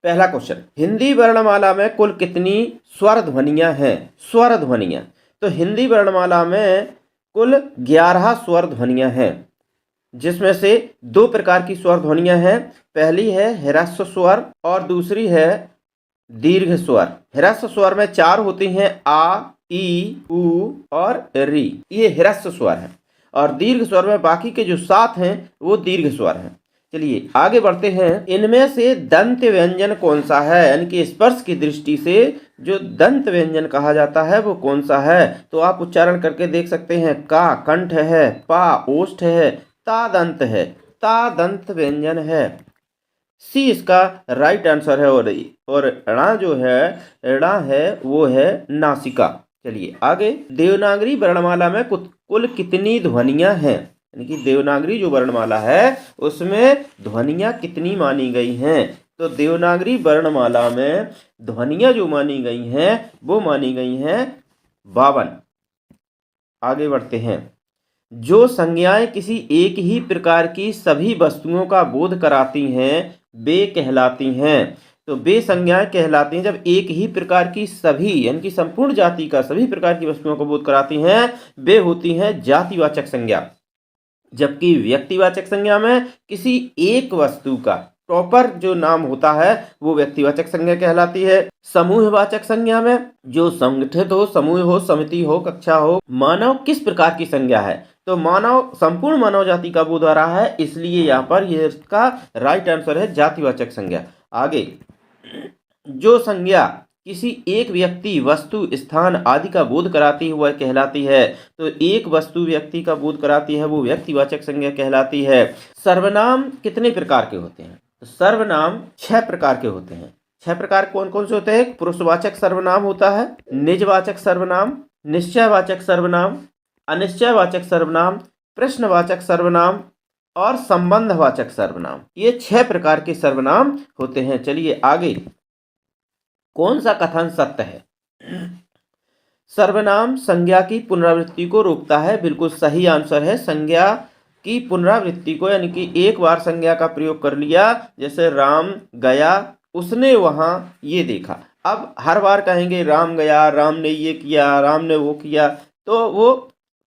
पहला क्वेश्चन, हिंदी वर्णमाला में कुल कितनी स्वर ध्वनियां हैं? स्वर ध्वनियां, तो हिंदी वर्णमाला में कुल 11 स्वर ध्वनियां हैं, जिसमें से 2 प्रकार की स्वर ध्वनियां हैं। पहली है ह्रस्व स्वर और दूसरी है दीर्घ स्वर। ह्रस्व स्वर में 4 होती हैं, आ, ई, उ और री, ये ह्रस्व स्वर है। और दीर्घ स्वर में बाकी के जो 7 हैं वो दीर्घ स्वर हैं। चलिए आगे बढ़ते हैं। इनमें से दंत व्यंजन कौन सा है? यानी कि स्पर्श की दृष्टि से जो दंत व्यंजन कहा जाता है वो कौन सा है? तो आप उच्चारण करके देख सकते हैं। का कंठ है, पा ओष्ठ है, ता दंत है, ता दंत व्यंजन है। सी इसका राइट आंसर है। और णा जो है, णा है वो है नासिका। चलिए आगे, देवनागरी वर्णमाला में कुल कितनी ध्वनियां हैं? यानी कि देवनागरी जो वर्णमाला है उसमें ध्वनियां कितनी मानी गई हैं? तो देवनागरी वर्णमाला में ध्वनियां जो मानी गई हैं वो मानी गई हैं 52। आगे बढ़ते हैं। जो संज्ञाएं किसी एक ही प्रकार की सभी वस्तुओं का बोध कराती हैं वे कहलाती हैं। तो वे संज्ञाएं कहलाती हैं जब एक ही प्रकार की सभी, यानी कि संपूर्ण जाति का सभी प्रकार की वस्तुओं को बोध कराती हैं, वे होती हैं जातिवाचक संज्ञा। जबकि व्यक्तिवाचक संज्ञा में किसी एक वस्तु का प्रॉपर जो नाम होता है वो व्यक्तिवाचक संज्ञा कहलाती है। समूहवाचक संज्ञा में जो संगठित हो, समूह हो, समिति हो, कक्षा हो, मानव किस प्रकार की संज्ञा है? तो मानव, संपूर्ण मानव जाति का बोध आ रहा है, इसलिए यहाँ पर ये इसका राइट आंसर है जातिवाचक संज्ञा। आगे, जो संज्ञा किसी एक व्यक्ति, वस्तु, स्थान आदि का बोध कराती है वह कहलाती है। तो एक वस्तु, व्यक्ति का बोध कराती है वो व्यक्तिवाचक संज्ञा कहलाती है। सर्वनाम कितने प्रकार के होते हैं? तो सर्वनाम 6 प्रकार के होते हैं। 6 प्रकार कौन कौन से होते हैं? पुरुषवाचक सर्वनाम होता है, निजवाचक सर्वनाम, निश्चयवाचक सर्वनाम, अनिश्चयवाचक सर्वनाम, प्रश्नवाचक सर्वनाम और संबंधवाचक सर्वनाम। ये 6 प्रकार के सर्वनाम होते हैं। चलिए आगे, कौन सा कथन सत्य है? सर्वनाम संज्ञा की पुनरावृत्ति को रोकता है। बिल्कुल सही आंसर है। संज्ञा की पुनरावृत्ति को, यानी कि एक बार संज्ञा का प्रयोग कर लिया, जैसे राम गया, उसने वहां ये देखा, अब हर बार कहेंगे राम गया, राम ने ये किया, राम ने वो किया, तो वो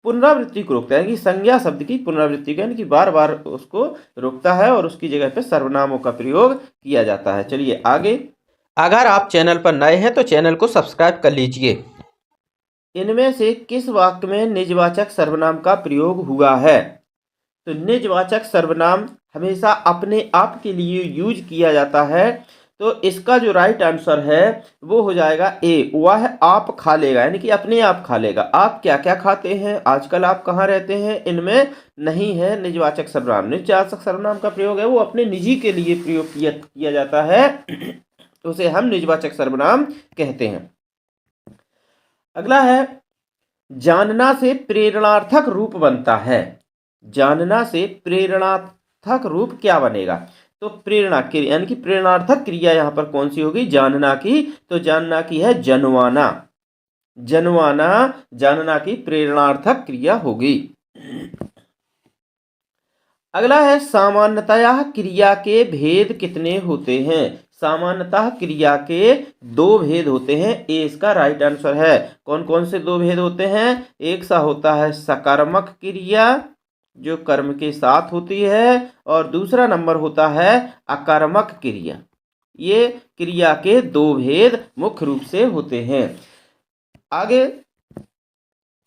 पुनरावृत्ति को रोकता है कि संज्ञा शब्द की पुनरावृत्ति को, यानी कि बार बार उसको रोकता है और उसकी जगह पे सर्वनामों का प्रयोग किया जाता है। चलिए आगे, अगर आप चैनल पर नए हैं तो चैनल को सब्सक्राइब कर लीजिए। इनमें से किस वाक्य में निजवाचक सर्वनाम का प्रयोग हुआ है? तो निजवाचक सर्वनाम हमेशा अपने आप के लिए यूज किया जाता है। तो इसका जो राइट आंसर है वो हो जाएगा ए, वह आप खा लेगा, यानी कि अपने आप खा लेगा। आप क्या क्या खाते हैं, आजकल आप कहाँ रहते हैं, इनमें नहीं है निजवाचक सर्वनाम। निजवाचक सर्वनाम का प्रयोग है वो अपने निजी के लिए प्रयोग किया जाता है, उसे हम निजवाचक सर्वनाम कहते हैं। अगला है, जानना से प्रेरणार्थक रूप बनता है। जानना से प्रेरणार्थक रूप क्या बनेगा? तो प्रेरणा क्रिया, यानी कि प्रेरणार्थक क्रिया यहाँ पर कौन सी होगी? जानना की। तो जानना की है जनवाना। जनवाना जानना की प्रेरणार्थक क्रिया होगी। अगला है, सामान्यतः क्रिया के भेद कितने होते हैं? सामान्यतः क्रिया के 2 भेद होते हैं। ए इसका राइट आंसर है। कौन कौन से 2 भेद होते हैं? एक सा होता है सकर्मक क्रिया जो कर्म के साथ होती है, और दूसरा नंबर होता है अकर्मक क्रिया। ये क्रिया के 2 भेद मुख्य रूप से होते हैं। आगे,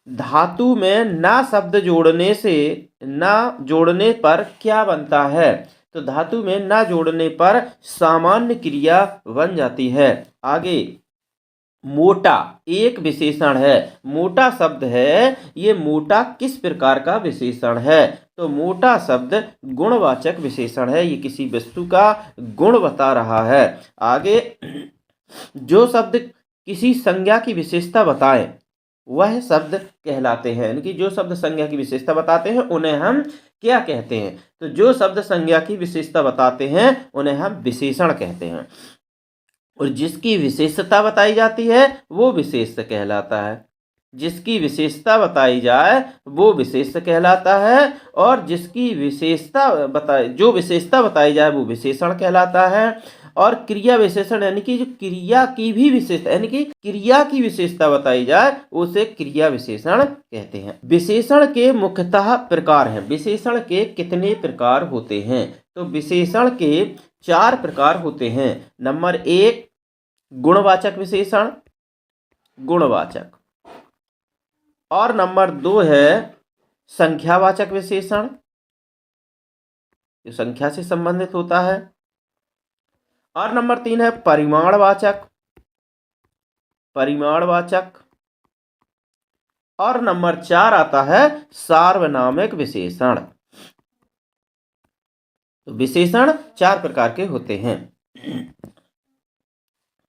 धातु में ना शब्द जोड़ने से, ना जोड़ने पर क्या बनता है? तो धातु में ना जोड़ने पर सामान्य क्रिया बन जाती है। आगे, मोटा एक विशेषण है। मोटा शब्द है, ये मोटा किस प्रकार का विशेषण है? तो मोटा शब्द गुणवाचक विशेषण है, ये किसी वस्तु का गुण बता रहा है। आगे, जो शब्द किसी संज्ञा की विशेषता बताएं वह शब्द कहलाते हैं, यानी कि जो शब्द संज्ञा की विशेषता बताते हैं उन्हें हम क्या कहते हैं? तो जो शब्द संज्ञा की विशेषता बताते हैं उन्हें हम विशेषण कहते हैं, और जिसकी विशेषता बताई जाती है वो विशेष कहलाता है। जिसकी विशेषता बताई जाए वो विशेष कहलाता है, और जिसकी विशेषता जो विशेषता बताई जाए वो विशेषण कहलाता है। और क्रिया विशेषण यानी कि जो क्रिया की भी विशेषता यानी कि क्रिया की विशेषता बताई जाए उसे क्रिया विशेषण कहते हैं। विशेषण के मुख्यतः प्रकार हैं। विशेषण के कितने प्रकार होते हैं? तो विशेषण के 4 प्रकार होते हैं। नंबर 1 गुणवाचक विशेषण, गुणवाचक। और नंबर 2 है संख्यावाचक विशेषण, जो संख्या से संबंधित होता है। और नंबर 3 है परिमाणवाचक, परिमाणवाचक। और नंबर 4 आता है सार्वनामिक विशेषण। तो विशेषण 4 प्रकार के होते हैं।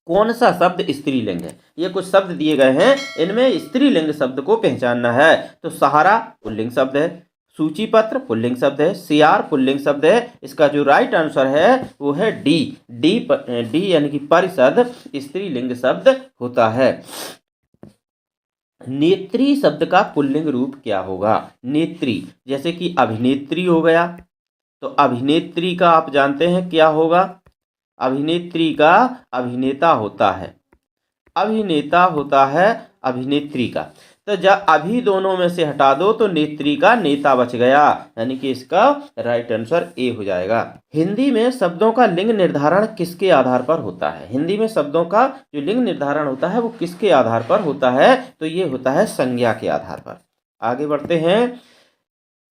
कौन सा शब्द स्त्रीलिंग है? ये कुछ शब्द दिए गए हैं, इनमें स्त्रीलिंग शब्द को पहचानना है। तो सहारा पुल्लिंग शब्द है, सूचीपत्र पुल्लिंग शब्द है, सियार पुल्लिंग शब्द है। इसका जो राइट आंसर है वो है डी। डी यानी कि परिषद स्त्रीलिंग शब्द होता है। नेत्री शब्द का पुल्लिंग रूप क्या होगा? नेत्री, जैसे कि अभिनेत्री हो गया, तो अभिनेत्री का आप जानते हैं क्या होगा? अभिनेत्री का अभिनेता होता है, अभिनेता होता है अभिनेत्री का। तो जब अभी दोनों में से हटा दो तो नेत्री का नेता बच गया, यानी कि इसका राइट आंसर ए हो जाएगा। हिंदी में शब्दों का लिंग निर्धारण किसके आधार पर होता है? हिंदी में शब्दों का जो लिंग निर्धारण होता है वो किसके आधार पर होता है? तो ये होता है संज्ञा के आधार पर। आगे बढ़ते हैं।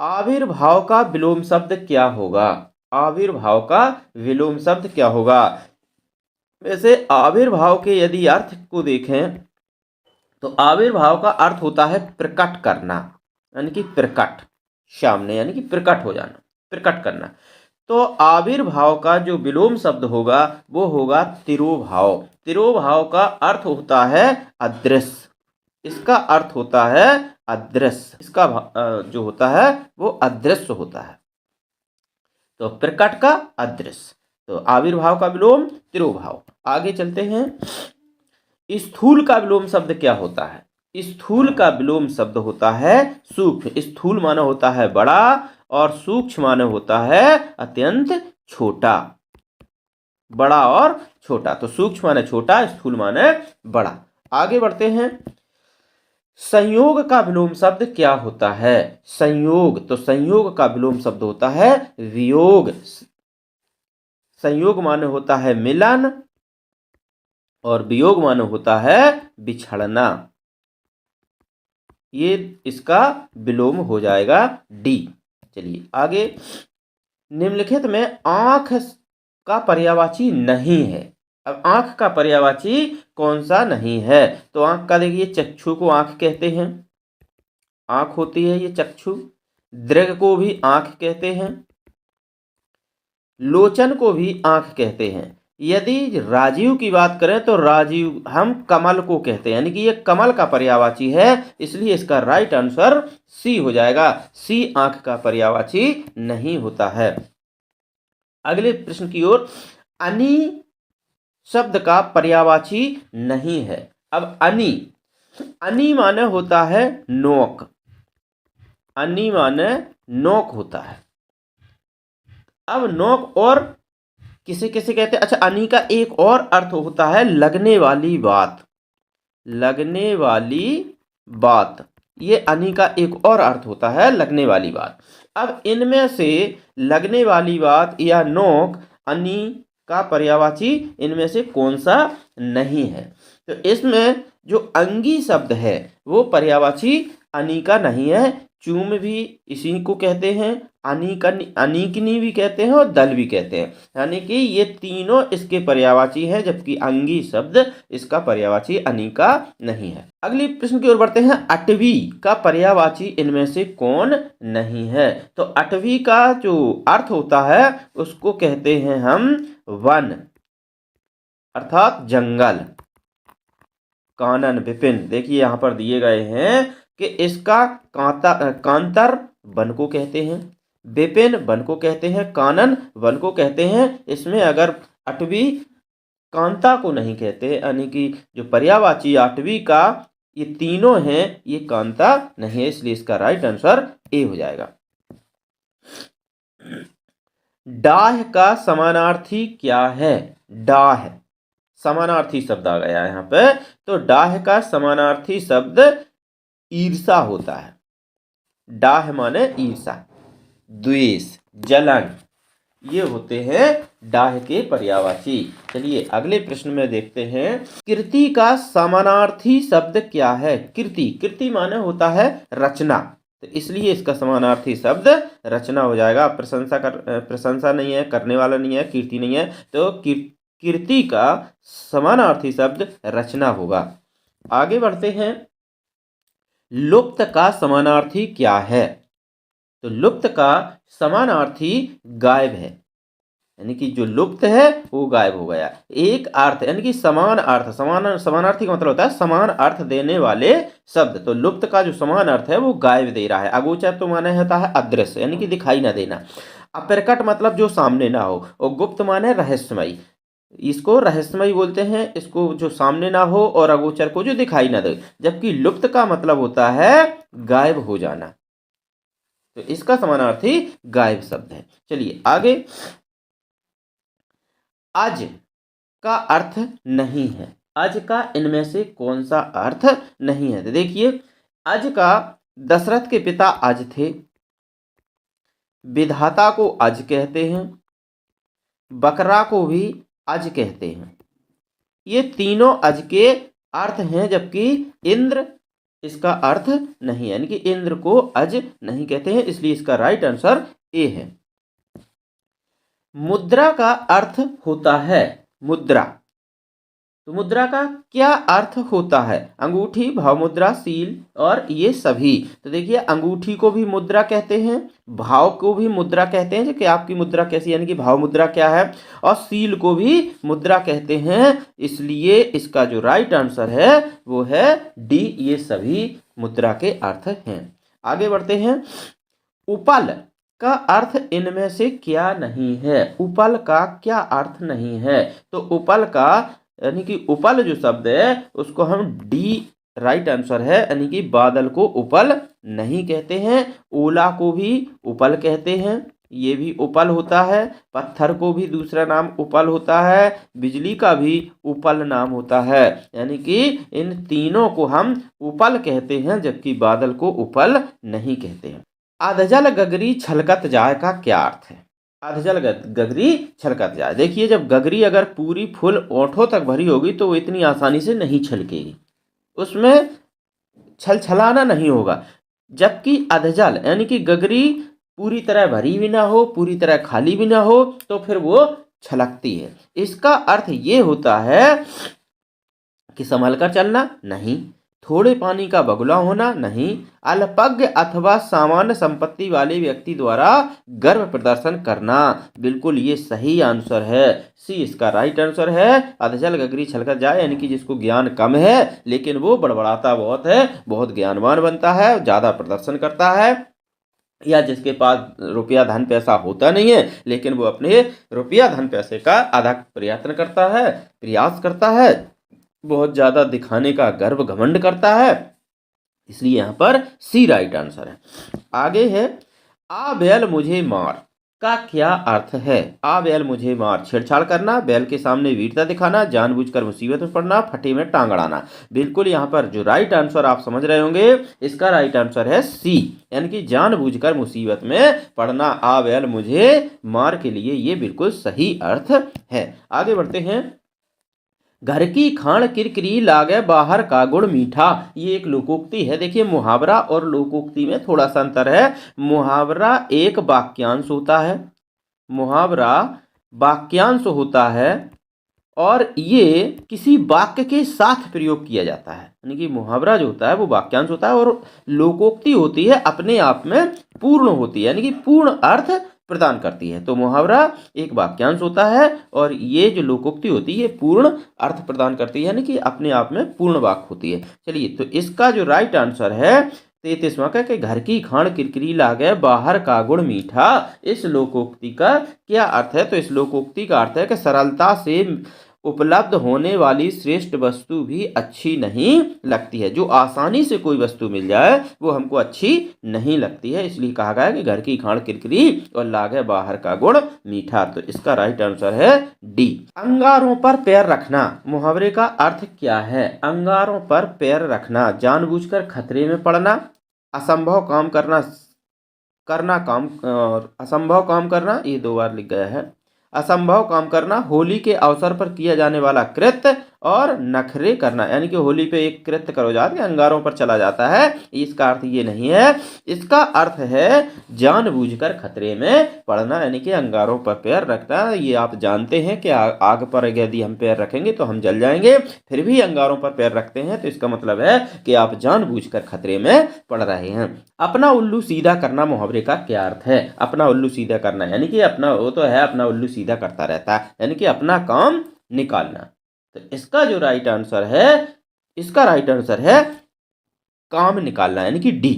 आविर्भाव का विलोम शब्द क्या होगा? आविर्भाव का विलोम शब्द क्या होगा? वैसे आविर्भाव के यदि अर्थ को देखें तो आविर्भाव का अर्थ होता है प्रकट करना, यानी कि प्रकट, सामने यानी कि प्रकट हो जाना, प्रकट करना। तो आविर्भाव का जो विलोम शब्द होगा वो होगा तिरोभाव। तिरोभाव का अर्थ होता है अदृश्य, इसका अर्थ होता है अदृश्य, इसका जो होता है वो अदृश्य होता है। तो प्रकट का अदृश्य, तो आविर्भाव का विलोम तिरोभाव। आगे चलते हैं। स्थूल का विलोम शब्द क्या होता है? स्थूल का विलोम शब्द होता है सूक्ष्म। स्थूल माने होता है बड़ा और सूक्ष्म माने होता है अत्यंत छोटा, बड़ा और छोटा। तो सूक्ष्म माने छोटा, स्थूल माने बड़ा। आगे बढ़ते हैं। संयोग का विलोम शब्द क्या होता है? संयोग, तो संयोग का विलोम शब्द होता है वियोग। संयोग माने होता है मिलन और वियोग माने होता है बिछड़ना। ये इसका विलोम हो जाएगा डी। चलिए आगे। निम्नलिखित में आंख का पर्यायवाची नहीं है। अब आंख का पर्यायवाची कौन सा नहीं है? तो आंख का देखिए, चक्षु को आंख कहते हैं, आंख होती है ये चक्षु। दृग को भी आंख कहते हैं, लोचन को भी आंख कहते हैं। यदि राजीव की बात करें तो राजीव हम कमल को कहते हैं, यानी कि ये कमल का पर्यायवाची है, इसलिए इसका राइट आंसर सी हो जाएगा। सी आंख का पर्यायवाची नहीं होता है। अगले प्रश्न की ओर। अनि शब्द का पर्यायवाची नहीं है। अब अनि, अनि माने होता है नोक, अनि माने नोक होता है। अब नोक और किसे किसे कहते हैं? अच्छा, अनि का एक और अर्थ होता है लगने वाली बात, लगने वाली बात। ये अनि का एक और अर्थ होता है लगने वाली बात। अब इनमें से लगने वाली बात या नोक, अनि का पर्यायवाची इनमें से कौन सा नहीं है? तो इसमें जो अंगी शब्द है वो पर्यायवाची अनि का नहीं है। चूम भी इसी को कहते हैं, अनीकनी भी कहते हैं और दल भी कहते हैं, यानी कि ये तीनों इसके पर्यायवाची हैं, जबकि अंगी शब्द इसका पर्यायवाची अनि का नहीं है। अगली प्रश्न की ओर बढ़ते हैं। अटवी का पर्यायवाची इनमें से कौन नहीं है? तो अटवी का जो अर्थ होता है उसको कहते हैं हम वन, अर्थात जंगल। कानन विपिन, देखिए यहां पर दिए गए हैं कि इसका कांतर वन को कहते हैं, विपिन वन को कहते हैं, कानन वन को कहते हैं। इसमें अगर अटवी कांता को नहीं कहते, यानी कि जो पर्यायवाची अटवी का ये तीनों हैं ये कांता नहीं है, इसलिए इसका राइट आंसर ए हो जाएगा। डाह का समानार्थी क्या है? डाह, समानार्थी शब्द आ गया यहाँ पे। तो डाह का समानार्थी शब्द ईर्षा होता है। डाह माने ईर्षा, द्वेष, जलन, ये होते हैं डाह के पर्यायवाची। चलिए अगले प्रश्न में देखते हैं, कीर्ति का समानार्थी शब्द क्या है? कीर्ति, कीर्ति माने होता है रचना, तो इसलिए इसका समानार्थी शब्द रचना हो जाएगा। प्रशंसा नहीं है, करने वाला नहीं है, कीर्ति नहीं है, तो कीर्ति का समानार्थी शब्द रचना होगा। आगे बढ़ते हैं, लुप्त का समानार्थी क्या है? तो लुप्त का समानार्थी गायब है, यानी कि जो लुप्त है वो गायब हो गया। एक अर्थ यानी कि समान अर्थ, समानार्थी का मतलब होता है समान अर्थ देने वाले शब्द। तो लुप्त का जो समान अर्थ है वो गायब दे रहा है। अगोचर तो माने होता है अदृश्य, यानी कि दिखाई ना देना। अप्रकट मतलब जो सामने ना हो, और गुप्त माने रहस्यमयी, इसको रहस्यमयी बोलते हैं, इसको जो सामने ना हो, और अगोचर को जो दिखाई ना दे। जबकि लुप्त का मतलब होता है गायब हो जाना, तो इसका समानार्थी गायब शब्द है। चलिए आगे, अज का अर्थ नहीं है। अज का इनमें से कौन सा अर्थ नहीं है? तो देखिए, अज का दशरथ के पिता अज थे, विधाता को अज कहते हैं, बकरा को भी अज कहते हैं। ये तीनों अज के अर्थ हैं, जबकि इंद्र इसका अर्थ नहीं है, यानी कि इंद्र को अज नहीं कहते हैं, इसलिए इसका राइट आंसर ए है। मुद्रा का अर्थ होता है मुद्रा, तो मुद्रा का क्या अर्थ होता है? अंगूठी, भाव मुद्रा, सील और ये सभी। तो देखिए, अंगूठी को भी मुद्रा कहते हैं, भाव को भी मुद्रा कहते हैं कि आपकी मुद्रा कैसी, यानी कि भाव मुद्रा क्या है, और सील को भी मुद्रा कहते हैं। इसलिए इसका जो राइट आंसर है वो है डी, ये सभी मुद्रा के अर्थ हैं। आगे बढ़ते हैं, उपल का अर्थ इनमें से क्या नहीं है? उपल का क्या अर्थ नहीं है? तो उपल का यानी कि उपल जो शब्द है उसको हम डी राइट आंसर है, यानी कि बादल को उपल नहीं कहते हैं। ओला को भी उपल कहते हैं, ये भी उपल होता है। पत्थर को भी दूसरा नाम उपल होता है, बिजली का भी उपल नाम होता है, यानी कि इन तीनों को हम उपल कहते हैं, जबकि बादल को उपल नहीं कहते हैं। अधजल गगरी छलकत जाए का क्या अर्थ है? अधजल गगरी छलकत जाए, देखिए, जब गगरी अगर पूरी फुल ओंठों तक भरी होगी तो वो इतनी आसानी से नहीं छलकेगी, उसमें छलछलाना नहीं होगा। जबकि अधजल यानी कि गगरी पूरी तरह भरी भी ना हो, पूरी तरह खाली भी ना हो, तो फिर वो छलकती है। इसका अर्थ ये होता है कि संभल कर चलना नहीं, थोड़े पानी का बगुला होना नहीं, अल्पज्ञ अथवा सामान्य संपत्ति वाले व्यक्ति द्वारा गर्व प्रदर्शन करना। बिल्कुल ये सही आंसर है, सी इसका राइट आंसर है। अधजल गगरी छलकत जाए, यानी कि जिसको ज्ञान कम है लेकिन वो बड़बड़ाता बहुत है, बहुत ज्ञानवान बनता है, ज़्यादा प्रदर्शन करता है, या जिसके पास रुपया धन पैसा होता नहीं है लेकिन वो अपने रुपया धन पैसे का अथक प्रयास करता है, बहुत ज्यादा दिखाने का गर्व घमंड करता है, इसलिए यहाँ पर सी राइट आंसर है। आगे है, आ बैल मुझे मार का क्या अर्थ है? आ बैल मुझे मार, छेड़छाड़ करना, बैल के सामने वीरता दिखाना, जानबूझकर मुसीबत में पड़ना, फटे में टांग अड़ाना। बिल्कुल यहाँ पर जो राइट आंसर आप समझ रहे होंगे, इसका राइट आंसर है सी, यानी कि जानबूझकर मुसीबत में पड़ना। आ बैल मुझे मार के लिए ये बिल्कुल सही अर्थ है। आगे बढ़ते हैं, घर की खाण किरकिरी लागे बाहर का गुड़ मीठा, ये एक लोकोक्ति है। देखिए, मुहावरा और लोकोक्ति में थोड़ा सा अंतर है। मुहावरा एक वाक्यांश होता है, मुहावरा वाक्यांश होता है, और ये किसी वाक्य के साथ प्रयोग किया जाता है, यानी कि मुहावरा जो होता है वो वाक्यांश होता है, और लोकोक्ति होती है अपने आप में पूर्ण होती है, यानी कि पूर्ण अर्थ प्रदान करती है। तो मुहावरा एक वाक्यांश होता है, और ये जो लोकोक्ति होती है ये पूर्ण अर्थ प्रदान करती है, यानी कि अपने आप में पूर्ण वाक्य होती है। चलिए, तो इसका जो राइट आंसर है 33वां का, कि घर की खाण किरकिरी लागे बाहर का गुड़ मीठा। इस लोकोक्ति का क्या अर्थ है? तो इस लोकोक्ति का अर्थ है कि सरलता से उपलब्ध होने वाली श्रेष्ठ वस्तु भी अच्छी नहीं लगती है। जो आसानी से कोई वस्तु मिल जाए वो हमको अच्छी नहीं लगती है, इसलिए कहा गया है कि घर की खांड किरकिरी और लागे बाहर का गुड़ मीठा। तो इसका राइट आंसर है डी। अंगारों पर पैर रखना मुहावरे का अर्थ क्या है? अंगारों पर पैर रखना, जानबूझकर खतरे में पड़ना, असंभव काम करना, असंभव काम करना, ये 2 बार लिख गया है। असंभव काम करना, होली के अवसर पर किया जाने वाला कृत्य और नखरे करना, यानी कि होली पे एक कृत्य करो जाता है, अंगारों पर चला जाता है, इसका अर्थ ये नहीं है। इसका अर्थ है जानबूझकर खतरे में पड़ना, यानी कि अंगारों पर पैर रखना। ये आप जानते हैं कि आग पर यदि हम पैर रखेंगे तो हम जल जाएंगे, फिर भी अंगारों पर पैर रखते हैं, तो इसका मतलब है कि आप जानबूझकर खतरे में पड़ रहे हैं। अपना उल्लू सीधा करना मुहावरे का क्या अर्थ है? अपना उल्लू सीधा करना यानी कि अपना, वो तो है अपना उल्लू सीधा करता रहता है, यानी कि अपना काम निकालना। तो इसका जो राइट आंसर है, इसका राइट आंसर है काम निकालना, यानी कि डी।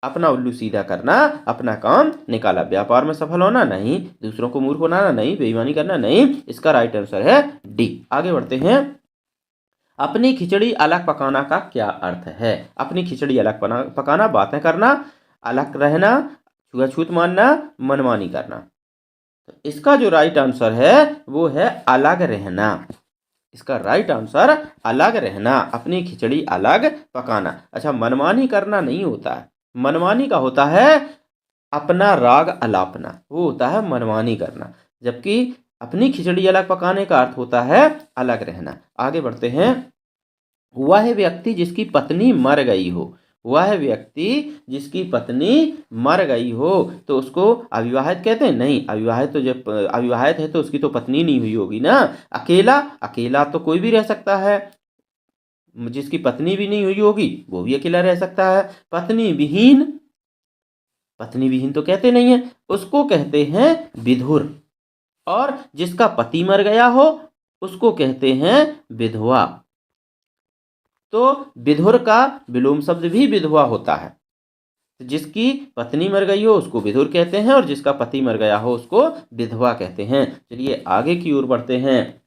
अपना उल्लू सीधा करना, अपना काम निकाला। व्यापार में सफल होना नहीं, दूसरों को मूर्ख बनाना नहीं, बेईमानी करना नहीं, इसका राइट आंसर है डी। आगे बढ़ते हैं। अपनी खिचड़ी अलग पकाना का क्या अर्थ है? अपनी खिचड़ी अलग पकाना, बातें करना, अलग रहना, छुआछूत मानना, मनमानी करना। तो इसका जो राइट आंसर है वो है अलग रहना। इसका राइट आंसर अलग रहना, अपनी खिचड़ी अलग पकाना। अच्छा, मनमानी करना नहीं होता है, मनमानी का होता है अपना राग अलापना, वो होता है मनमानी करना, जबकि अपनी खिचड़ी अलग पकाने का अर्थ होता है अलग रहना। आगे बढ़ते हैं। वह व्यक्ति जिसकी पत्नी मर गई हो, वह व्यक्ति जिसकी पत्नी मर गई हो तो उसको अविवाहित कहते हैं? नहीं, अविवाहित तो जब अविवाहित है तो उसकी तो पत्नी नहीं हुई होगी ना। अकेला, अकेला तो कोई भी रह सकता है, जिसकी पत्नी भी नहीं हुई होगी वो भी अकेला रह सकता है। पत्नी विहीन, पत्नी विहीन तो कहते नहीं है, उसको कहते हैं विधुर। और जिसका पति मर गया हो उसको कहते हैं विधवा। तो विधुर का विलोम शब्द भी विधवा होता है। जिसकी पत्नी मर गई हो उसको विधुर कहते हैं और जिसका पति मर गया हो उसको विधवा कहते हैं। चलिए आगे की ओर बढ़ते हैं।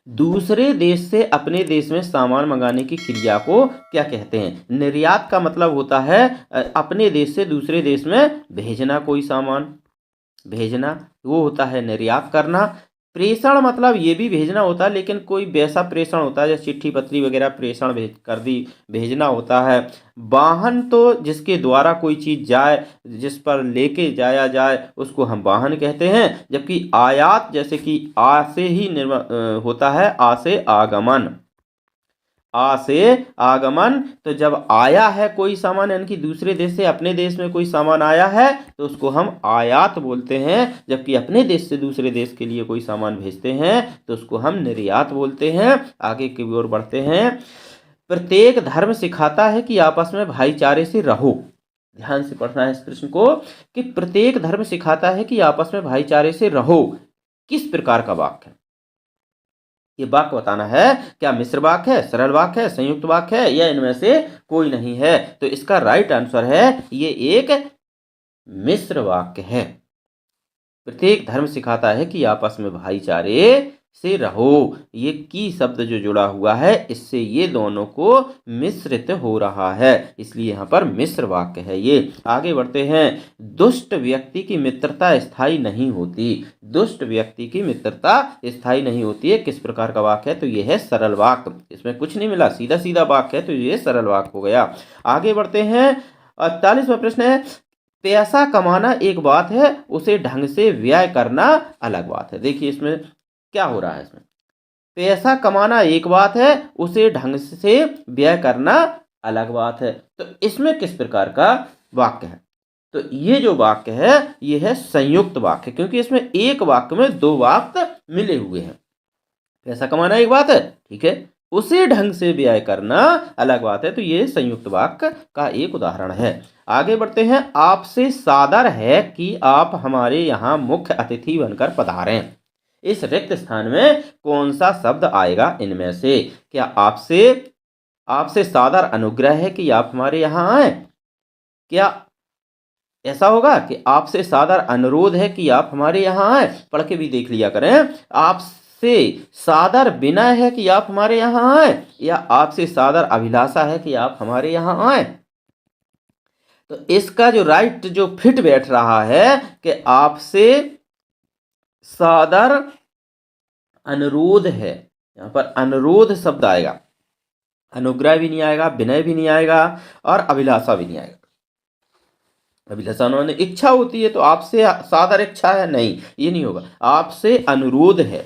दूसरे देश से अपने देश में सामान मंगाने की क्रिया को क्या कहते हैं? निर्यात का मतलब होता है अपने देश से दूसरे देश में भेजना, कोई सामान भेजना, वो होता है निर्यात करना। प्रेषण मतलब ये भी भेजना होता है, लेकिन कोई वैसा प्रेषण होता है जैसे चिट्ठी पत्री वगैरह प्रेषण भेजना होता है। वाहन तो जिसके द्वारा कोई चीज जाए, जिस पर लेके जाया जाए उसको हम वाहन कहते हैं। जबकि आयात जैसे कि आ से ही होता है, आ से आगमन, आ से आगमन। तो जब आया है कोई सामान, यानी कि दूसरे देश से अपने देश में कोई सामान आया है तो उसको हम आयात बोलते हैं। जबकि अपने देश से दूसरे देश के लिए कोई सामान भेजते हैं तो उसको हम निर्यात बोलते हैं। आगे की ओर बढ़ते हैं। प्रत्येक धर्म सिखाता है कि आपस में भाईचारे से रहो। ध्यान से पढ़ना है इस प्रश्न को कि प्रत्येक धर्म सिखाता है कि आपस में भाईचारे से रहो, किस प्रकार का वाक्य है? ये वाक्य बताना है। क्या मिश्र वाक्य है, सरल वाक्य है, संयुक्त वाक्य है, या इनमें से कोई नहीं है? तो इसका राइट आंसर है ये एक मिश्र वाक्य है। प्रत्येक धर्म सिखाता है कि आपस में भाईचारे से रहो, ये की शब्द जो जुड़ा हुआ है इससे ये दोनों को मिश्रित हो रहा है, इसलिए यहाँ पर मिश्र वाक्य है ये। आगे बढ़ते हैं। दुष्ट व्यक्ति की मित्रता स्थायी नहीं होती। दुष्ट व्यक्ति की मित्रता स्थायी नहीं होती है, किस प्रकार का वाक्य है? तो ये है सरल वाक्य, इसमें कुछ नहीं मिला, सीधा सीधा वाक्य है, तो ये सरल वाक्य हो गया। आगे बढ़ते हैं। 48वां प्रश्न है। पैसा कमाना एक बात है, उसे ढंग से व्यय करना अलग बात है। देखिए इसमें क्या हो रहा है। इसमें पैसा कमाना एक बात है, उसे ढंग से व्यय करना अलग बात है। तो इसमें किस प्रकार का वाक्य है? तो ये जो वाक्य है ये है संयुक्त वाक्य, क्योंकि इसमें एक वाक्य में 2 वाक्य मिले हुए हैं। पैसा कमाना एक बात है, ठीक है, उसे ढंग से व्यय करना अलग बात है, तो ये संयुक्त वाक्य का एक उदाहरण है। आगे बढ़ते हैं। आपसे सादर है कि आप हमारे यहाँ मुख्य अतिथि बनकर पधारें। इस रिक्त स्थान में कौन सा शब्द आएगा इनमें से? क्या आपसे सादर अनुग्रह है कि आप हमारे यहाँ आए? क्या ऐसा होगा कि आपसे सादर अनुरोध है कि आप हमारे यहाँ आए? पढ़ के भी देख लिया करें। आपसे सादर विनय है कि आप हमारे यहाँ आए, या आपसे सादर अभिलाषा है कि आप हमारे यहाँ आए। तो इसका जो राइट जो फिट बैठ रहा है कि आपसे सादर अनुरोध है, यहाँ पर अनुरोध शब्द आएगा, अनुग्रह भी नहीं आएगा, विनय भी नहीं आएगा और अभिलाषा भी नहीं आएगा। अभिलाषा उन्होंने इच्छा होती है तो आपसे सादर इच्छा है, नहीं ये नहीं होगा, आपसे अनुरोध है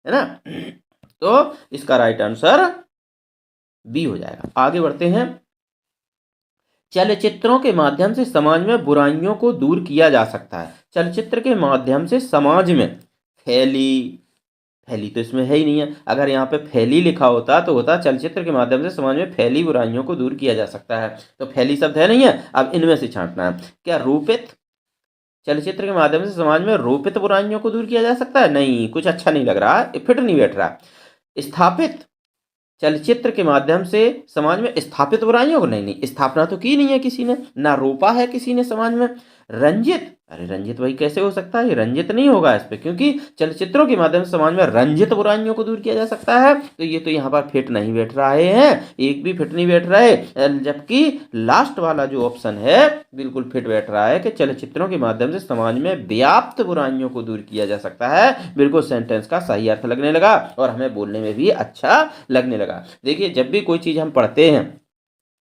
ना। तो इसका राइट आंसर बी हो जाएगा। आगे बढ़ते हैं। चलचित्रों के माध्यम से समाज में बुराइयों को दूर किया जा सकता है। चलचित्र के माध्यम से समाज में फैली तो इसमें है ही नहीं है। अगर यहाँ पे फैली लिखा होता तो होता चलचित्र के माध्यम से समाज में फैली बुराइयों को दूर किया जा सकता है। तो फैली शब्द है नहीं है, अब इनमें से छांटना है। क्या रोपित, चलचित्र के माध्यम से समाज में रोपित बुराइयों को दूर किया जा सकता है? नहीं, कुछ अच्छा नहीं लग रहा, फिट नहीं बैठ रहा। स्थापित, चलचित्र के माध्यम से समाज में स्थापित बुराइयों को, नहीं स्थापना तो की नहीं है किसी ने, ना रोपा है किसी ने समाज में। रंजित, अरे रंजित भाई कैसे हो सकता है, ये रंजित नहीं होगा इस पे, क्योंकि चलचित्रों के माध्यम से समाज में रंजित बुराइयों को दूर किया जा सकता है। तो ये तो यहाँ पर फिट नहीं बैठ रहे हैं, एक भी फिट नहीं बैठ रहा है। जबकि लास्ट वाला जो ऑप्शन है बिल्कुल फिट बैठ रहा है कि चलचित्रों के माध्यम से समाज में व्याप्त बुराइयों को दूर किया जा सकता है। बिल्कुल सेंटेंस का सही अर्थ लगने लगा और हमें बोलने में भी अच्छा लगने लगा। देखिए, जब भी कोई चीज़ हम पढ़ते हैं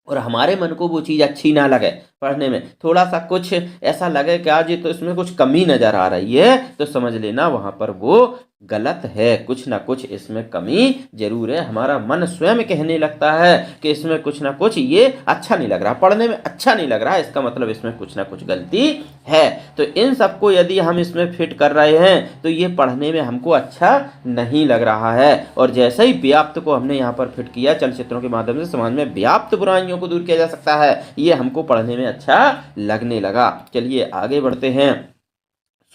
और हमारे मन को वो चीज़ अच्छी ना लगे, पढ़ने में थोड़ा सा कुछ ऐसा लगे कि आज ये तो इसमें कुछ कमी नज़र आ रही है, तो समझ लेना वहाँ पर वो गलत है, कुछ ना कुछ इसमें कमी जरूर है। हमारा मन स्वयं कहने लगता है कि इसमें कुछ ना कुछ ये अच्छा नहीं लग रहा, पढ़ने में अच्छा नहीं लग रहा, इसका मतलब इसमें कुछ ना कुछ गलती है। तो इन सबको यदि हम इसमें फिट कर रहे हैं तो ये पढ़ने में हमको अच्छा नहीं लग रहा है। और जैसे ही व्याप्त को हमने यहाँ पर फिट किया, चलचित्रों के माध्यम से समाज में व्याप्त बुराइयों को दूर किया जा सकता है, ये हमको पढ़ने में अच्छा लगने लगा। चलिए आगे बढ़ते हैं।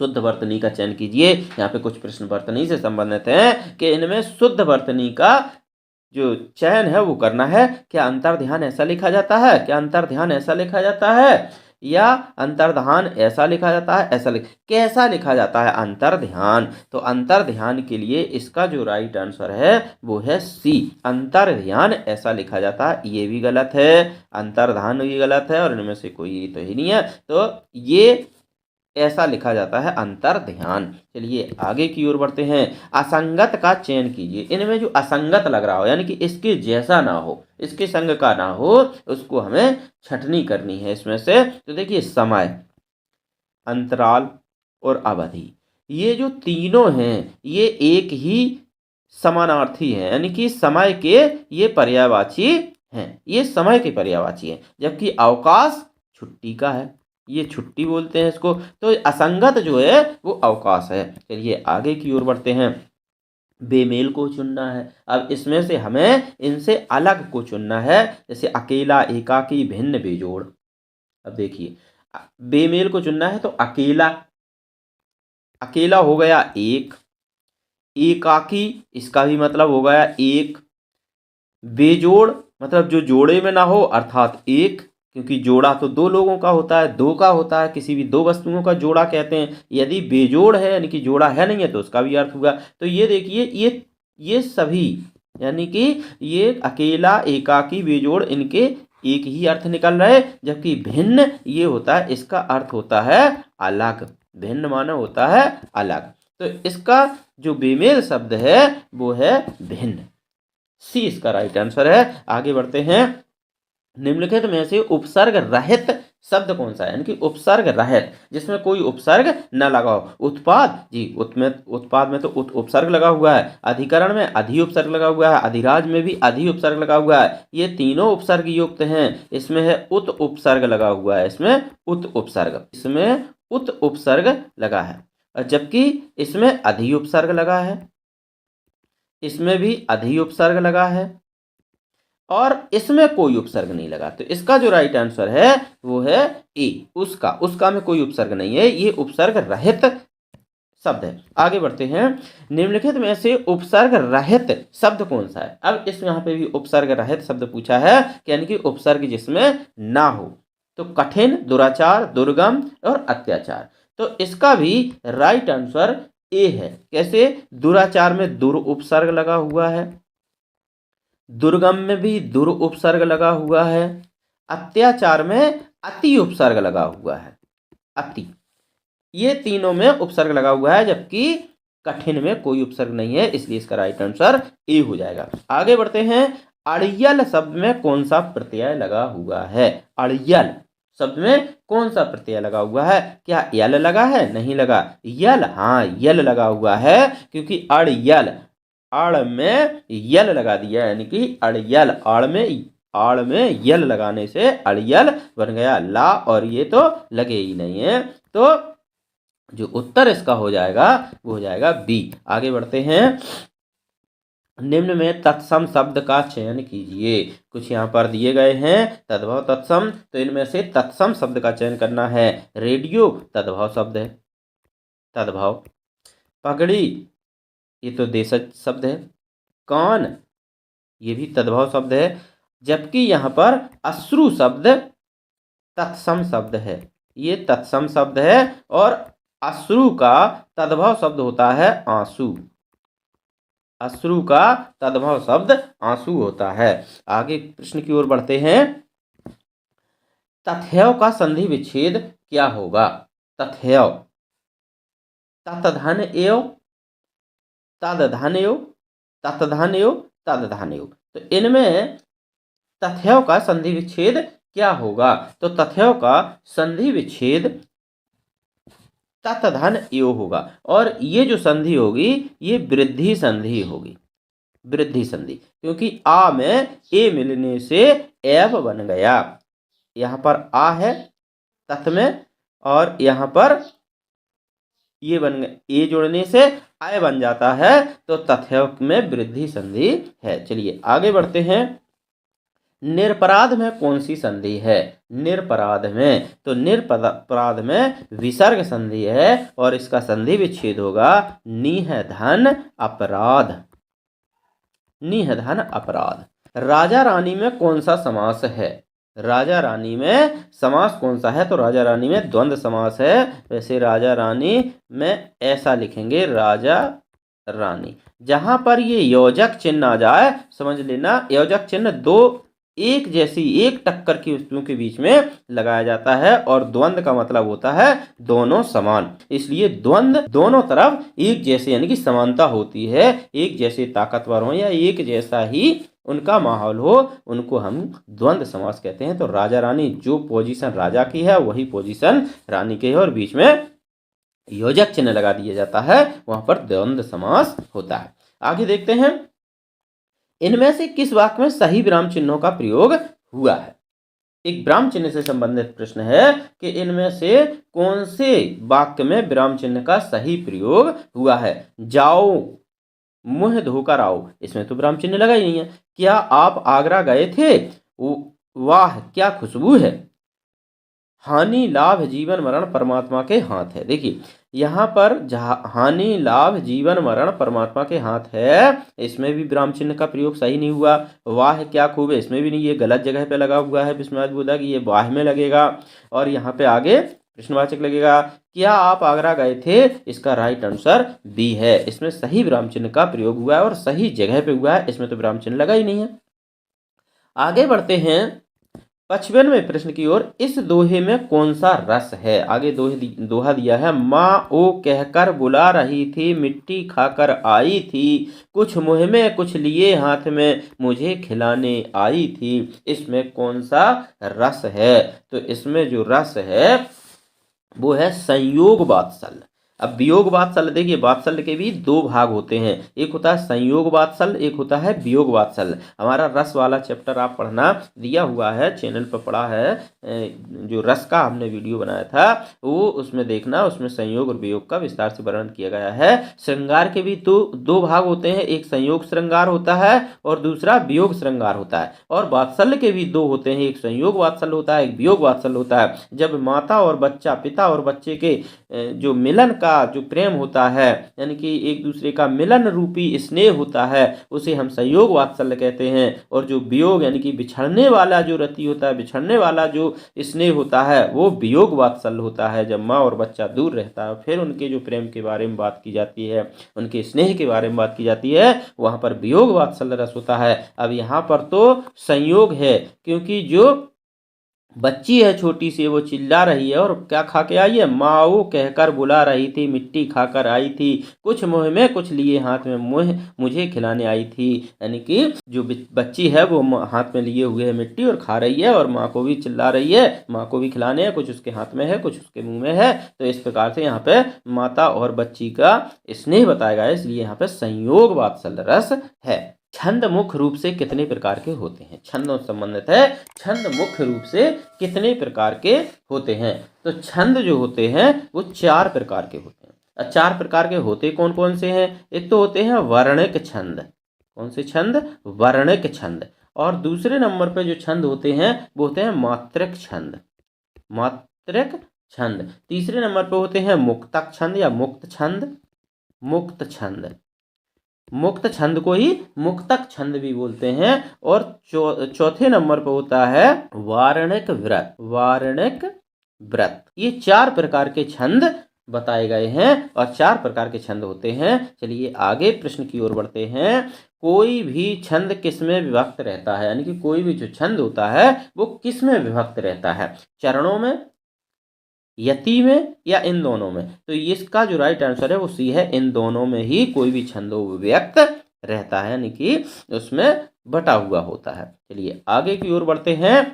शुद्ध वर्तनी का चयन कीजिए। यहाँ पे कुछ प्रश्न वर्तनी से संबंधित हैं कि इनमें शुद्ध वर्तनी का जो चयन है वो करना है। क्या अंतर्ध्यान ऐसा लिखा जाता है, क्या अंतर्ध्यान ऐसा लिखा जाता है, या अंतर्धान ऐसा लिखा जाता है, कैसा लिखा जाता है अंतर्ध्यान। तो अंतर्ध्यान के लिए इसका जो राइट आंसर है वो है सी, अंतर्ध्यान ऐसा लिखा जाता है। ये भी गलत है, अंतर्धान भी गलत है और इनमें से कोई तो ही नहीं है। तो ये ऐसा लिखा जाता है अंतर्ध्यान। चलिए आगे की ओर बढ़ते हैं। असंगत का चयन कीजिए। इनमें जो असंगत लग रहा हो, यानी कि इसके जैसा ना हो, इसके संग का ना हो, उसको हमें छटनी करनी है इसमें से। तो देखिए, समय, अंतराल और अवधि, ये जो तीनों हैं ये एक ही समानार्थी हैं, यानी कि समय के ये पर्यायवाची हैं, ये समय के पर्यायवाची हैं। जबकि अवकाश छुट्टी का है, ये छुट्टी बोलते हैं इसको। तो असंगत जो है वो अवकाश है। चलिए आगे की ओर बढ़ते हैं। बेमेल को चुनना है। अब इसमें से हमें इनसे अलग को चुनना है, जैसे अकेला, एकाकी, भिन्न, बेजोड़। अब देखिए, बेमेल को चुनना है तो अकेला, अकेला हो गया एक, एकाकी इसका भी मतलब हो गया एक, बेजोड़ मतलब जो जोड़े में ना हो अर्थात एक, क्योंकि जोड़ा तो दो लोगों का होता है, दो का होता है, किसी भी दो वस्तुओं का जोड़ा कहते हैं। यदि बेजोड़ है यानी कि जोड़ा है नहीं है तो उसका भी अर्थ हुआ। तो ये देखिए, ये सभी यानी कि ये अकेला, एकाकी, बेजोड़, इनके एक ही अर्थ निकल रहे। जबकि भिन्न ये होता है, इसका अर्थ होता है अलग, भिन्न माना होता है अलग। तो इसका जो बेमेल शब्द है वो है भिन्न। सी इसका राइट आंसर है। आगे बढ़ते हैं। निम्नलिखित में से उपसर्ग रहित शब्द कौन सा है, यानी कि उपसर्ग रहित जिसमें कोई उपसर्ग न लगा हो। उत्पाद, जी उत्पाद में तो उपसर्ग लगा हुआ है, अधिकरण में अधि उपसर्ग लगा हुआ है, अधिराज में भी अधि उपसर्ग लगा हुआ है। ये तीनों उपसर्ग युक्त हैं। इसमें है उत उपसर्ग लगा हुआ है, इसमें उत उपसर्ग, इसमें उत उपसर्ग लगा है। जबकि इसमें अधि उपसर्ग लगा है, इसमें भी अधि उपसर्ग लगा है और इसमें कोई उपसर्ग नहीं लगा। तो इसका जो राइट आंसर है वो है ए, उसका में कोई उपसर्ग नहीं है, ये उपसर्ग रहित शब्द है। आगे बढ़ते हैं। निम्नलिखित में से उपसर्ग रहित शब्द कौन सा है। अब इस यहाँ पे भी उपसर्ग रहित शब्द पूछा है, यानी कि उपसर्ग जिसमें ना हो। तो कठिन, दुराचार, दुर्गम और अत्याचार। तो इसका भी राइट आंसर ए है। कैसे? दुराचार में दुर उपसर्ग लगा हुआ है, दुर्गम में भी दुर उपसर्ग लगा हुआ है, अत्याचार में अति उपसर्ग लगा हुआ है, अति। ये तीनों में उपसर्ग लगा हुआ है, जबकि कठिन में कोई उपसर्ग नहीं है, इसलिए इसका राइट आंसर ए हो जाएगा। आगे बढ़ते हैं। अड़ियल शब्द में कौन सा प्रत्यय लगा हुआ है? अड़ियल शब्द में कौन सा प्रत्यय लगा हुआ है? क्या यल लगा है? नहीं लगा। यल, हाँ यल लगा हुआ है, क्योंकि अड़ियल, आड़ में यल लगा दिया, यानी कि अड़ियल, आड़ में यल लगाने से अड़ियल बन गया। ला और ये तो लगे ही नहीं है, तो जो उत्तर इसका हो जाएगा वो हो जाएगा बी। आगे बढ़ते हैं। निम्न में तत्सम शब्द का चयन कीजिए। कुछ यहाँ पर दिए गए हैं तद्भव तत्सम, तो इनमें से तत्सम शब्द का चयन करना है। रेडियो तद्भव शब्द है, तद्भव। पगड़ी ये तो देशज शब्द है। कान ये भी तद्भव शब्द है, जबकि यहाँ पर अश्रु शब्द तत्सम शब्द है, ये तत्सम शब्द है। और अश्रु का तद्भव शब्द होता है आंसू, अश्रु का तद्भव शब्द आंसू होता है। आगे प्रश्न की ओर बढ़ते हैं। तथैव का संधि विच्छेद क्या होगा? तथैव, ततधन एव, तदधन एव, ततधन एव, तदधन एव। तो इनमें तथैव का संधि विच्छेद क्या होगा? तो तथैव का संधि विच्छेद ततधन एव होगा, और ये जो संधि होगी ये वृद्धि संधि होगी, वृद्धि संधि, क्योंकि आ में ए मिलने से एव बन गया। यहाँ पर आ है तथ में, और यहाँ पर ये बन गया, ए जोड़ने से आय बन जाता है, तो तथैव में वृद्धि संधि है। चलिए आगे बढ़ते हैं। निरपराध में कौन सी संधि है? निरपराध में, तो निरपराध में विसर्ग संधि है, और इसका संधि विच्छेद होगा निहधन अपराध, निहधन अपराध। राजा रानी में कौन सा समास है? राजा रानी में समास कौन सा है? तो राजा रानी में द्वंद्व समास है। वैसे राजा रानी में ऐसा लिखेंगे, राजा रानी। जहां पर ये योजक चिन्ह आ जाए, समझ लेना योजक चिन्ह दो एक जैसी, एक टक्कर की वस्तुओं के बीच में लगाया जाता है, और द्वंद्व का मतलब होता है दोनों समान, इसलिए द्वंद्व दोनों तरफ एक जैसे यानी कि समानता होती है, एक जैसे ताकतवर हो या एक जैसा ही उनका माहौल हो, उनको हम द्वंद्व समास कहते हैं। तो राजा रानी, जो पोजीशन राजा की है वही पोजीशन रानी की है, और बीच में योजक चिन्ह लगा दिया जाता है, वहां पर द्वंद्व समास होता है। आगे देखते हैं। इनमें से किस वाक्य में सही विराम चिन्हों का प्रयोग हुआ है? एक विराम चिन्ह से संबंधित प्रश्न है कि इनमें से कौन से वाक्य में विराम चिन्ह का सही प्रयोग हुआ है? जाओ, मुंह धोकर आओ, इसमें तो विराम चिन्ह लगा ही नहीं है। क्या आप आगरा गए थे? वाह क्या खुशबू है। हानि लाभ जीवन मरण परमात्मा के हाथ है। देखिए यहाँ पर हानि लाभ जीवन मरण परमात्मा के हाथ है, इसमें भी विराम चिन्ह का प्रयोग सही नहीं हुआ। वाह क्या खूब है, इसमें भी नहीं, ये गलत जगह पे लगा हुआ है। विस्मयाद बोला कि ये वाह में लगेगा, और यहाँ पे आगे प्रश्नवाचक लगेगा। क्या आप आगरा गए थे? इसका राइट आंसर बी है, इसमें सही विराम चिन्ह का प्रयोग हुआ है और सही जगह पे हुआ है, इसमें तो विराम चिन्ह लगा ही नहीं है। आगे बढ़ते हैं 55वें प्रश्न की ओर। इस दोहे में कौन सा रस है? आगे दोहा दिया है। माँ ओ कहकर बुला रही थी, मिट्टी खाकर आई थी, कुछ मुँह में कुछ लिए हाथ में, मुझे खिलाने आई थी। इसमें कौन सा रस है? तो इसमें जो रस है वो है संयोग वात्सल्य। अब वियोग वात्सल्य, देखिए वात्सल्य के भी दो भाग होते हैं, एक होता है संयोग वात्सल्य, एक होता है वियोग वात्सल्य। हमारा रस वाला चैप्टर आप पढ़ना दिया हुआ है, चैनल पर पढ़ा है, जो रस का हमने वीडियो बनाया था वो उसमें देखना, उसमें संयोग और वियोग का विस्तार से वर्णन किया गया है। श्रृंगार के भी दो भाग होते हैं, एक संयोग श्रृंगार होता है और दूसरा वियोग श्रृंगार होता है। और वात्सल्य के भी दो होते हैं, एक संयोग वात्सल्य होता है, एक वियोग वात्सल्य होता है। जब माता और बच्चा, पिता और बच्चे के जो मिलन का का जो प्रेम होता है, यानी कि एक दूसरे का मिलन रूपी स्नेह होता है, उसे हम संयोग वात्सल्य कहते हैं। और जो वियोग यानी कि बिछड़ने वाला जो रति होता है, बिछड़ने वाला जो स्नेह होता है, वो वियोग वात्सल्य होता है। जब माँ और बच्चा दूर रहता है, फिर उनके जो प्रेम के बारे में बात की जाती है, उनके स्नेह के बारे में बात की जाती है, वहाँ पर वियोग वात्सल्य रस होता है। अब यहाँ पर तो संयोग है, क्योंकि जो बच्ची है छोटी सी, वो चिल्ला रही है और क्या खा के आई है, माऊ कहकर बुला रही थी, मिट्टी खाकर आई थी, कुछ मुँह में कुछ लिए हाथ में, मुझे खिलाने आई थी। यानी कि जो बच्ची है वो हाथ में लिए हुए है मिट्टी और खा रही है, और माँ को भी चिल्ला रही है, माँ को भी खिलाने है, कुछ उसके हाथ में है, कुछ उसके मुंह में है। तो इस प्रकार से यहाँ पे माता और बच्ची का स्नेह बताया गया है, इसलिए यहाँ पे संयोग वात्सल्य रस है। छंद मुख्य रूप से कितने प्रकार के होते हैं? छंदों से संबंधित है, छंद मुख्य रूप से कितने प्रकार के होते हैं? तो छंद जो होते हैं वो 4 प्रकार के होते हैं। 4 प्रकार के होते कौन कौन से हैं? एक तो होते हैं वर्णिक छंद। कौन से छंद? वर्णिक छंद। और दूसरे नंबर पर जो छंद होते हैं वो होते हैं मात्रिक छंद। मात्रिक छंद। तीसरे नंबर पर होते हैं मुक्तक छंद या मुक्त छंद। मुक्त छंद। मुक्त छंद को ही मुक्तक छंद भी बोलते हैं। और चौथे नंबर पर होता है वार्णिक व्रत। वार्णिक व्रत। ये 4 प्रकार के छंद बताए गए हैं और 4 प्रकार के छंद होते हैं। चलिए आगे प्रश्न की ओर बढ़ते हैं। कोई भी छंद किस में विभक्त रहता है? यानी कि कोई भी जो छंद होता है वो किस में विभक्त रहता है? चरणों में, यति में, या इन दोनों में? तो इसका जो राइट आंसर है वो सी है, इन दोनों में ही कोई भी छंद व्यक्त रहता है, यानी कि उसमें बटा हुआ होता है। चलिए आगे की ओर बढ़ते हैं।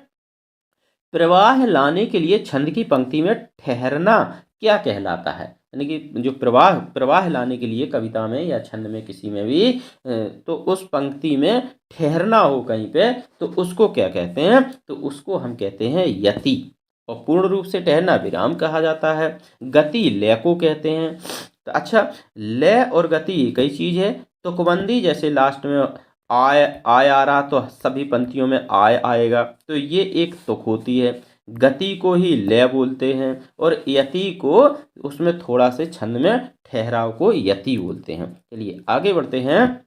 प्रवाह लाने के लिए छंद की पंक्ति में ठहरना क्या कहलाता है? यानी कि जो प्रवाह लाने के लिए कविता में या छंद में किसी में भी तो उस पंक्ति में ठहरना हो कहीं पे, तो उसको क्या कहते हैं? तो उसको हम कहते हैं यति। और पूर्ण रूप से ठहरना विराम कहा जाता है। गति लय को कहते हैं। तो अच्छा, लय और गति एक ही चीज है। तुकबंदी जैसे लास्ट में आय आ रहा तो सभी पंक्तियों में आय आएगा, तो ये एक तुक होती है। गति को ही लय बोलते हैं और यति को, उसमें थोड़ा से छंद में ठहराव को यति बोलते हैं। चलिए आगे बढ़ते हैं।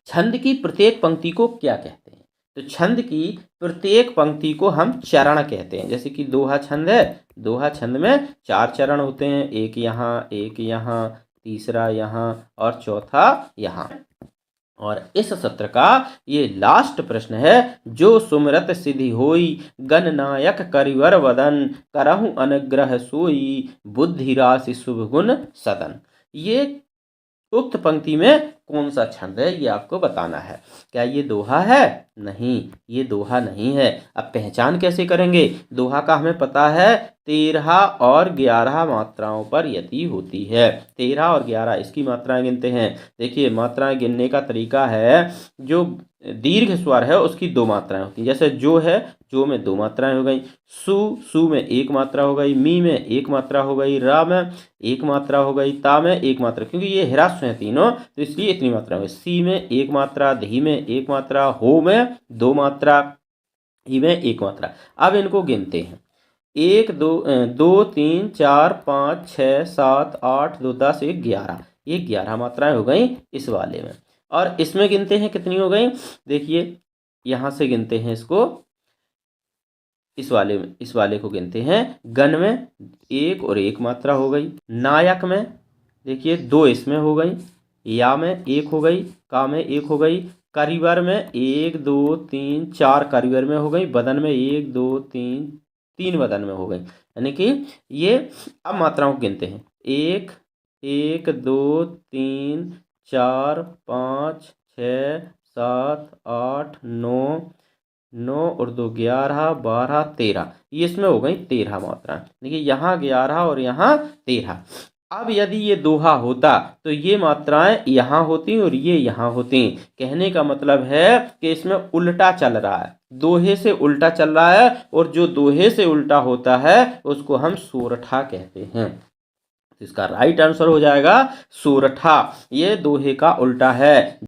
छंद की प्रत्येक पंक्ति को क्या कहते हैं? तो छंद की प्रत्येक पंक्ति को हम चरण कहते हैं। जैसे कि दोहा छंद है, दोहा छंद में 4 चरण होते हैं, एक यहाँ, तीसरा यहाँ और चौथा यहाँ। और इस सत्र का ये लास्ट प्रश्न है। जो सुमरत सिद्धि होई, गणनायक करिवर वदन, करहु अनुग्रह सोई, बुद्धि राशि शुभ गुण सदन। ये उक्त पंक्ति में कौन सा छंद है ये आपको बताना है। क्या ये दोहा है? नहीं, ये दोहा नहीं है। अब पहचान कैसे करेंगे? दोहा का हमें पता है 13 और 11 मात्राओं पर यति होती है। 13 और 11 इसकी मात्राएं गिनते हैं। देखिए मात्राएं गिनने का तरीका है, जो दीर्घ स्वर है उसकी 2 मात्राएं होती हैं। जैसे जो है, जो में 2 मात्राएं हो गई, सु में 1 मात्रा हो गई, मी में 1 मात्रा हो गई, रा में 1 मात्रा हो गई, ता में 1 मात्रा, क्योंकि ये ह्रस्व हैं तीनों तो इसलिए इतनी मात्रा हो। सी में 1 मात्रा, धी में 1 मात्रा, हो में 2 मात्रा, ई में 1 मात्रा। अब इनको गिनते हैं। 1 2 3 4 5 6 7 8 2 10 1 11। ये 11 मात्राएं हो गई इस वाले में। और इसमें गिनते हैं कितनी हो गई? देखिए यहाँ से गिनते हैं इसको, इस वाले को गिनते हैं। गण में 1 और 1 मात्रा हो गई। नायक में देखिए 2 इसमें हो गई, या में 1 हो गई, का में 1 हो गई, करिवर में 1 2 3 4 करिवर में हो गई, बदन में 1 2 3 बदन में हो गई। यानी कि ये अब मात्राओं को गिनते हैं। 1 1 2 3 4 5 6 7 8 9 और 2 11 12 13। ये इसमें हो गई 13 मात्रा। देखिए यहाँ 11 और यहाँ 13। अब यदि ये दोहा होता तो ये मात्राएं यहाँ होती और ये यहाँ होती। कहने का मतलब है कि इसमें उल्टा चल रहा है, दोहे से उल्टा चल रहा है, और जो दोहे से उल्टा होता है उसको हम सोरठा कहते हैं। इसका राइट आंसर हो जाएगा सोरठा। ये दोहे का उल्टा है।